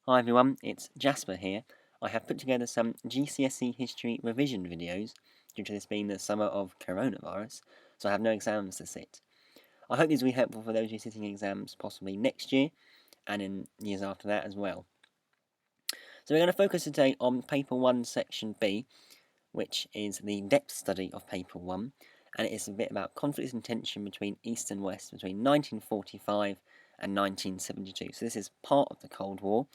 Hi everyone, it's Jasper here. I have put together some GCSE History revision videos due to this being the summer of coronavirus, so I have no exams to sit. I hope these will be helpful for those of you sitting exams possibly next year and in years after that as well. So we're going to focus today on Paper 1 Section B, which is the depth study of Paper 1, and it is a bit about conflicts and tension between East and West between 1945 and 1972. So this is part of the Cold War.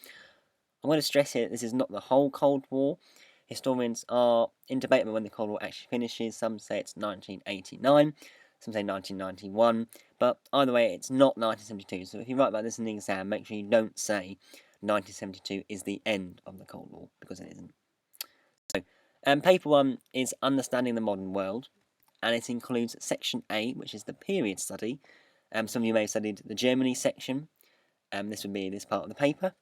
I'm going to stress here that this is not the whole Cold War. Historians are in debate about when the Cold War actually finishes. Some say it's 1989, some say 1991, but either way, it's not 1972. So if you write about this in the exam, make sure you don't say 1972 is the end of the Cold War, because it isn't. So, Paper 1 is Understanding the Modern World, and it includes Section A, which is the period study. Some of you may have studied the Germany section. This would be this part of the paper.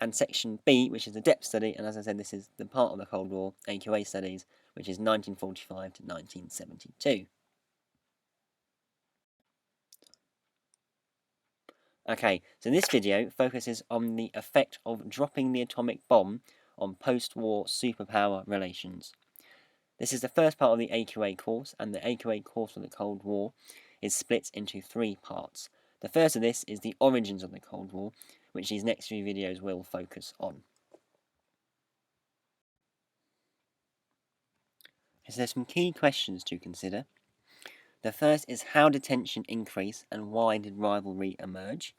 And Section B, which is the depth study, and as I said, this is the part of the Cold War, AQA studies, which is 1945 to 1972. Okay, so this video focuses on the effect of dropping the atomic bomb on post-war superpower relations. This is the first part of the AQA course, and the AQA course for the Cold War is split into 3 parts. The first of this is the origins of the Cold War, which these next few videos will focus on. So there's some key questions to consider. The first is, how did tension increase and why did rivalry emerge?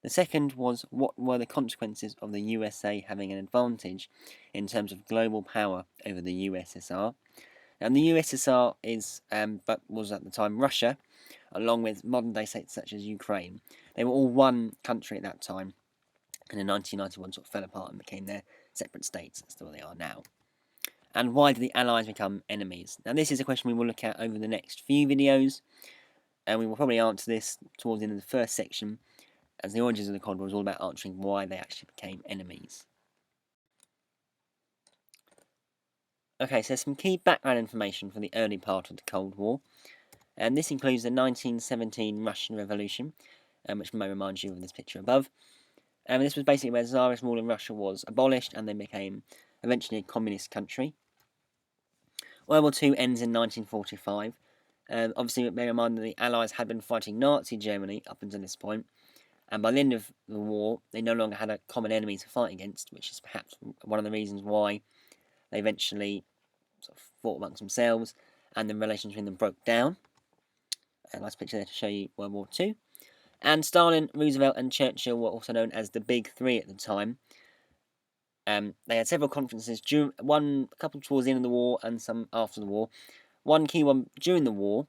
The second was, what were the consequences of the USA having an advantage in terms of global power over the USSR? And the USSR was at the time Russia, along with modern day states such as Ukraine. They were all one country at that time, and in 1991 sort of fell apart and became their separate states. That's what they are now. And why did the Allies become enemies? Now this is a question we will look at over the next few videos, and we will probably answer this towards the end of the first section, as the origins of the Cold War is all about answering why they actually became enemies. Okay, so some key background information for the early part of the Cold War, and this includes the 1917 Russian Revolution, which may remind you of this picture above. And this was basically where Tsarist rule in Russia was abolished, and they became eventually a communist country. World War II ends in 1945. Obviously, bear in mind that the Allies had been fighting Nazi Germany up until this point, and by the end of the war, they no longer had a common enemy to fight against, which is perhaps one of the reasons why they eventually sort of fought amongst themselves, and the relations between them broke down. A nice picture there to show you World War II. And Stalin, Roosevelt, and Churchill were also known as the Big Three at the time. They had several conferences, a couple towards the end of the war and some after the war. One key one during the war,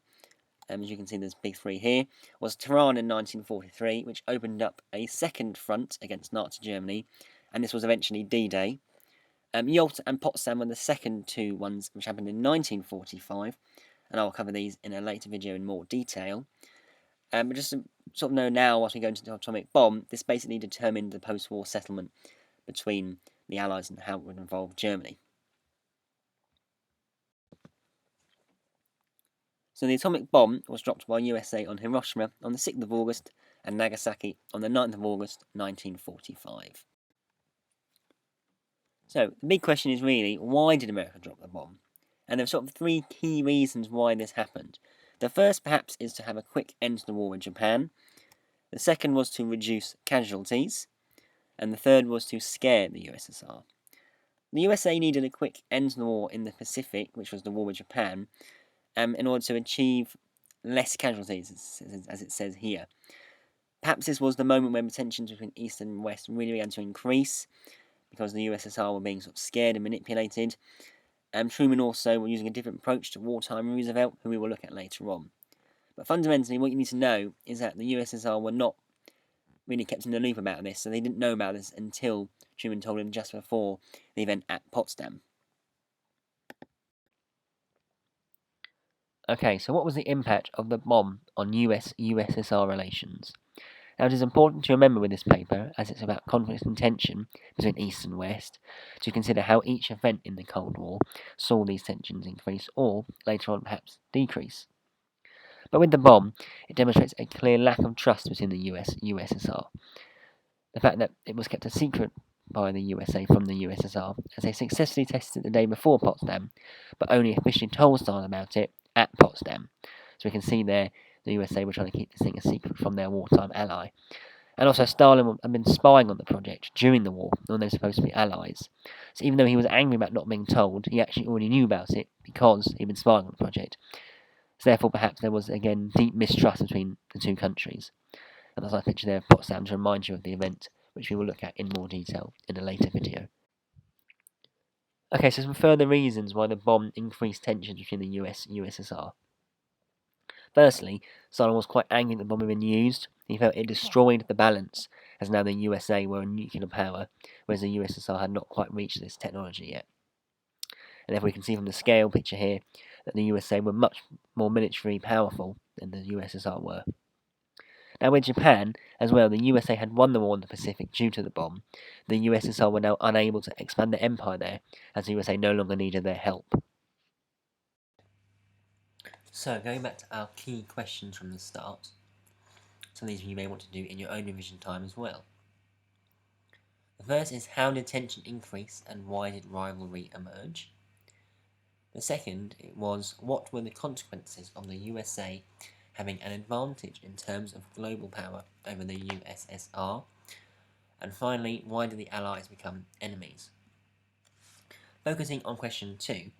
as you can see there's Big Three here, was Tehran in 1943, which opened up a second front against Nazi Germany, and this was eventually D-Day. Yalta and Potsdam were the second two ones, which happened in 1945, and I'll cover these in a later video in more detail. But just to sort of know now, whilst we go into the atomic bomb, this basically determined the post-war settlement between the Allies and how it would involve Germany. So the atomic bomb was dropped by USA on Hiroshima on the 6th of August and Nagasaki on the 9th of August 1945. So the big question is really, why did America drop the bomb? And there are sort of 3 key reasons why this happened. The first perhaps is to have a quick end to the war with Japan. The second was to reduce casualties. And the third was to scare the USSR. The USA needed a quick end to the war in the Pacific, which was the war with Japan, in order to achieve less casualties, as it says here. Perhaps this was the moment when tensions between East and West really began to increase, because the USSR were being sort of scared and manipulated. Truman also was using a different approach to wartime Roosevelt, who we will look at later on. But fundamentally, what you need to know is that the USSR were not really kept in the loop about this, so they didn't know about this until Truman told him just before the event at Potsdam. Okay, so what was the impact of the bomb on US-USSR relations? Now, it is important to remember with this paper, as it's about conflict and tension between East and West, to consider how each event in the Cold War saw these tensions increase or, later on, perhaps decrease. But with the bomb, it demonstrates a clear lack of trust between the US and USSR. The fact that it was kept a secret by the USA from the USSR, as they successfully tested it the day before Potsdam, but only officially told Stalin about it at Potsdam. So we can see there the USA were trying to keep this thing a secret from their wartime ally. And also, Stalin had been spying on the project during the war, when they were supposed to be allies. So even though he was angry about not being told, he actually already knew about it because he'd been spying on the project. So therefore, perhaps there was, again, deep mistrust between the two countries. And that's a picture there of Potsdam to remind you of the event, which we will look at in more detail in a later video. Okay, so some further reasons why the bomb increased tensions between the US and USSR. Firstly, Stalin was quite angry that the bomb had been used. He felt it destroyed the balance, as now the USA were a nuclear power, whereas the USSR had not quite reached this technology yet. And therefore we can see from the scale picture here that the USA were much more militarily powerful than the USSR were. Now with Japan, as well, the USA had won the war in the Pacific due to the bomb. The USSR were now unable to expand their empire there, as the USA no longer needed their help. So, going back to our key questions from the start, some of these you may want to do in your own revision time as well. The first is, how did tension increase and why did rivalry emerge? The second was, what were the consequences of the USA having an advantage in terms of global power over the USSR? And finally, why did the Allies become enemies? Focusing on question 2,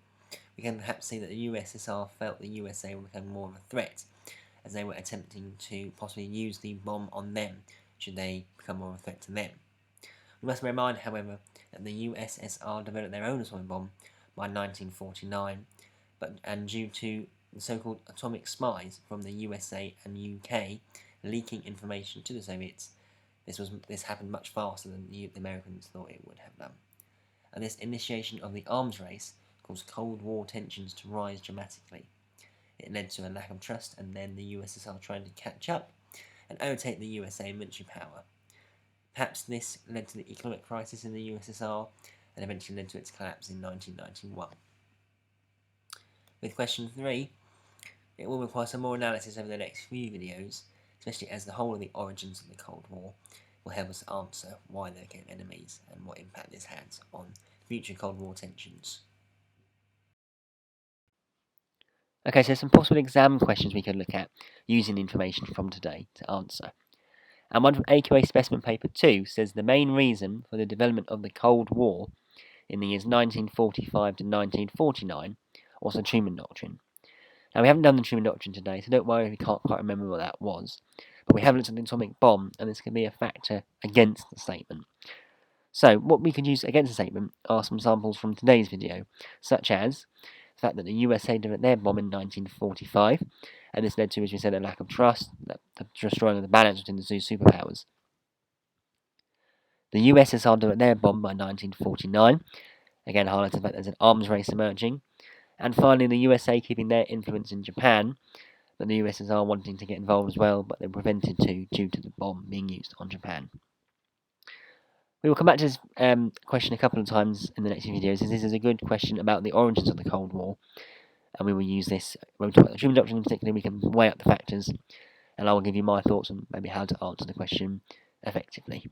we can perhaps see that the USSR felt the USA would become more of a threat, as they were attempting to possibly use the bomb on them should they become more of a threat to them. We must bear in mind, however, that the USSR developed their own atomic bomb by 1949, and due to the so-called atomic spies from the USA and UK leaking information to the Soviets, this happened much faster than the Americans thought it would have done. And this initiation of the arms race caused Cold War tensions to rise dramatically. It led to a lack of trust, and then the USSR trying to catch up and overtake the USA military power. Perhaps this led to the economic crisis in the USSR and eventually led to its collapse in 1991. With question 3, it will require some more analysis over the next few videos, especially as the whole of the origins of the Cold War will help us answer why they became enemies and what impact this had on future Cold War tensions. Okay, so some possible exam questions we could look at using the information from today to answer. And one from AQA Specimen Paper 2 says the main reason for the development of the Cold War in the years 1945 to 1949 was the Truman Doctrine. Now, we haven't done the Truman Doctrine today, so don't worry if you can't quite remember what that was. But we have looked at the atomic bomb, and this can be a factor against the statement. So, what we could use against the statement are some samples from today's video, such as the fact that the USA developed their bomb in 1945, and this led to, as we said, a lack of trust, the destroying of the balance between the two superpowers. The USSR developed their bomb by 1949, again highlighting the fact there's an arms race emerging. And finally, the USA keeping their influence in Japan, but the USSR wanting to get involved as well, but they were prevented to due to the bomb being used on Japan. We will come back to this question a couple of times in the next few videos, as this is a good question about the origins of the Cold War, and we will use this when we talk about the Truman Doctrine in particular. We can weigh up the factors, and I will give you my thoughts on maybe how to answer the question effectively.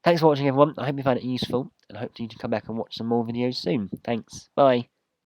Thanks for watching, everyone. I hope you found it useful, and I hope you can come back and watch some more videos soon. Thanks. Bye.